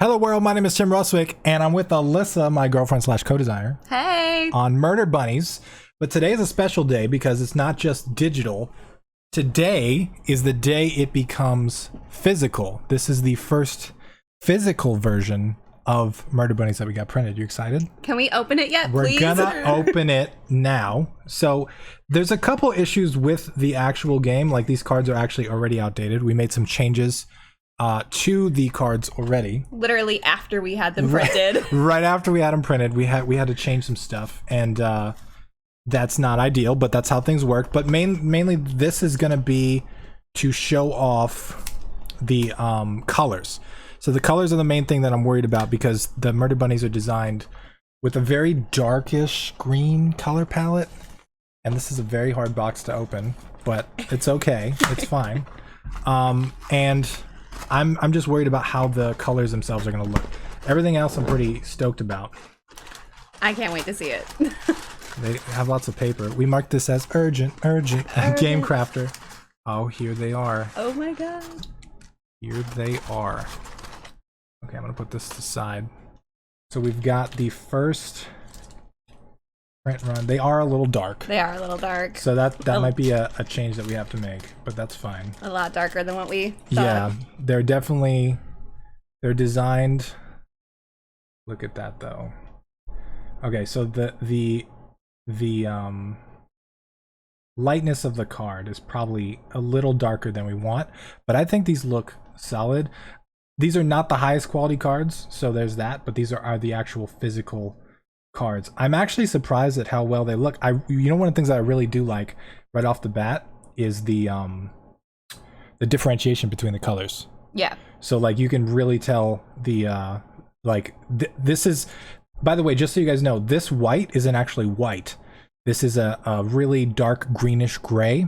Hello world, my name is Tim Ruswick, and I'm with Alyssa, my girlfriend slash co-designer, Hey! on Murder Bunnies. But today is a special day because it's not just digital. Today is the day it becomes physical. This is the first physical version of Murder Bunnies that we got printed. You excited? Can we open it yet, We're please? gonna open it now. So there's a couple issues with the actual game. Like, these cards are actually already outdated. We made some changes to the cards already. Literally after we had them printed. Right after we had them printed, we had to change some stuff, and that's not ideal, but that's how things work. But mainly this is going to be to show off the colors. So the colors are the main thing that I'm worried about, because the Murder Bunnies are designed with a very darkish green color palette, and this is a very hard box to open, but it's okay. It's fine. And I'm just worried about how the colors themselves are going to look. Everything else I'm pretty stoked about. I can't wait to see it. They have lots of paper. We marked this as urgent. Game crafter. Oh, here they are. Oh my god. Here they are. Okay, I'm going to put this aside. So we've got the first print run. They are a little dark. They are a little dark. So that might be a change that we have to make, but that's fine. A lot darker than what we thought. Yeah, they're designed. Look at that though. Okay, so the lightness of the card is probably a little darker than we want, but I think these look solid. These are not the highest quality cards, so there's that, but these are the actual physical cards. I'm actually surprised at how well they look. You know, one of the things that I really do like right off the bat is the differentiation between the colors. Yeah. So like you can really tell the this is, by the way, just so you guys know, this white isn't actually white. This is a really dark greenish gray,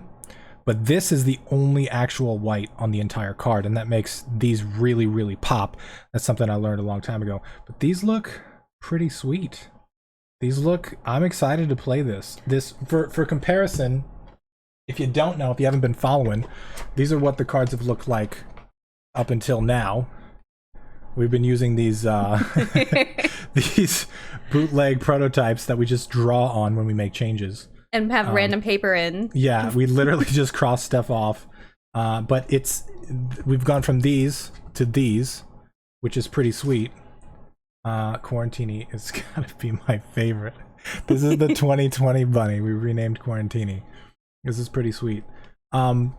but this is the only actual white on the entire card, and that makes these really, really pop. That's something I learned a long time ago. But these look pretty sweet. These look, I'm excited to play this. For comparison, if you don't know, if you haven't been following, these are what the cards have looked like up until now. We've been using these these bootleg prototypes that we just draw on when we make changes. And have random paper in. Yeah, we literally just cross stuff off. But we've gone from these to these, which is pretty sweet. Quarantini is gotta be my favorite. This is the 2020 bunny. We renamed Quarantini. This is pretty sweet. I'm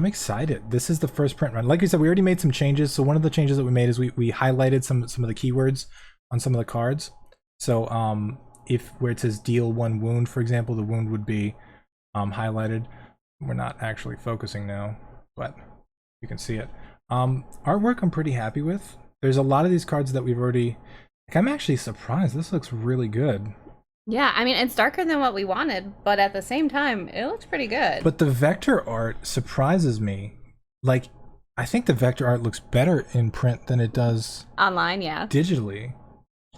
excited. This is the first print run. Like you said, we already made some changes. So one of the changes that we made is we highlighted some of the keywords on some of the cards. So if where it says deal 1 wound, for example, the wound would be highlighted. We're not actually focusing now, but you can see it. Artwork I'm pretty happy with. There's a lot of these cards that we've already, like, I'm actually surprised. This looks really good. Yeah, I mean, it's darker than what we wanted, but at the same time, it looks pretty good. But the vector art surprises me. Like, I think the vector art looks better in print than it does online, yeah. digitally.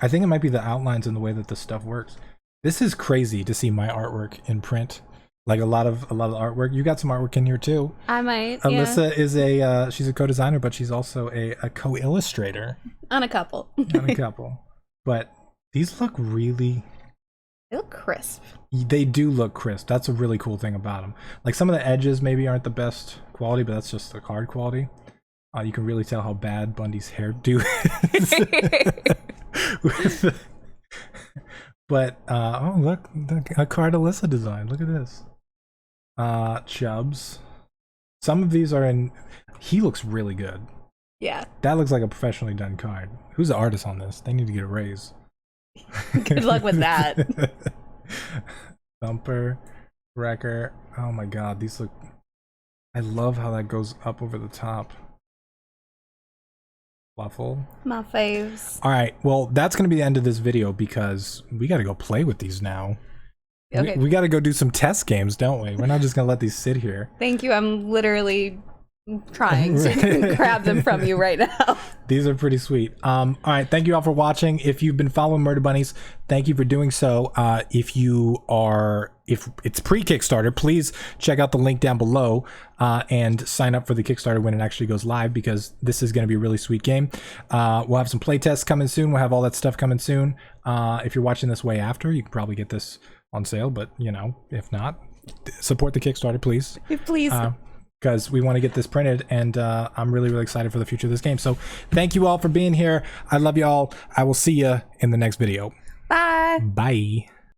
I think it might be the outlines and the way that the stuff works. This is crazy to see my artwork in print. Like a lot of artwork. You got some artwork in here too. I might. Alyssa is she's a co-designer, but she's also a co-illustrator. On a couple. On a couple. But these look really. They look crisp. They do look crisp. That's a really cool thing about them. Like, some of the edges maybe aren't the best quality, but that's just the card quality. You can really tell how bad Bundy's hairdo is. But oh, look, a card Alyssa designed. Look at this. Chubbs. Some of these are in. He looks really good. Yeah. That looks like a professionally done card. Who's the artist on this? They need to get a raise. Good luck with that. Thumper, Wrecker. Oh my god, these look. I love how that goes up over the top. Fluffle. My faves. All right, well, that's going to be the end of this video because we got to go play with these now. Okay. We got to go do some test games, don't we? We're not just going to let these sit here. Thank you. I'm literally trying to grab them from you right now. These are pretty sweet. All right, thank you all for watching. If you've been following Murder Bunnies, thank you for doing so. If it's pre-Kickstarter, please check out the link down below and sign up for the Kickstarter when it actually goes live, because this is going to be a really sweet game. We'll have some playtests coming soon. We'll have all that stuff coming soon. If you're watching this way after, you can probably get this on sale, but if not, support the Kickstarter, please. Please. Because we want to get this printed, and I'm really, really excited for the future of this game. So thank you all for being here. I love you all. I will see you in the next video. Bye. Bye.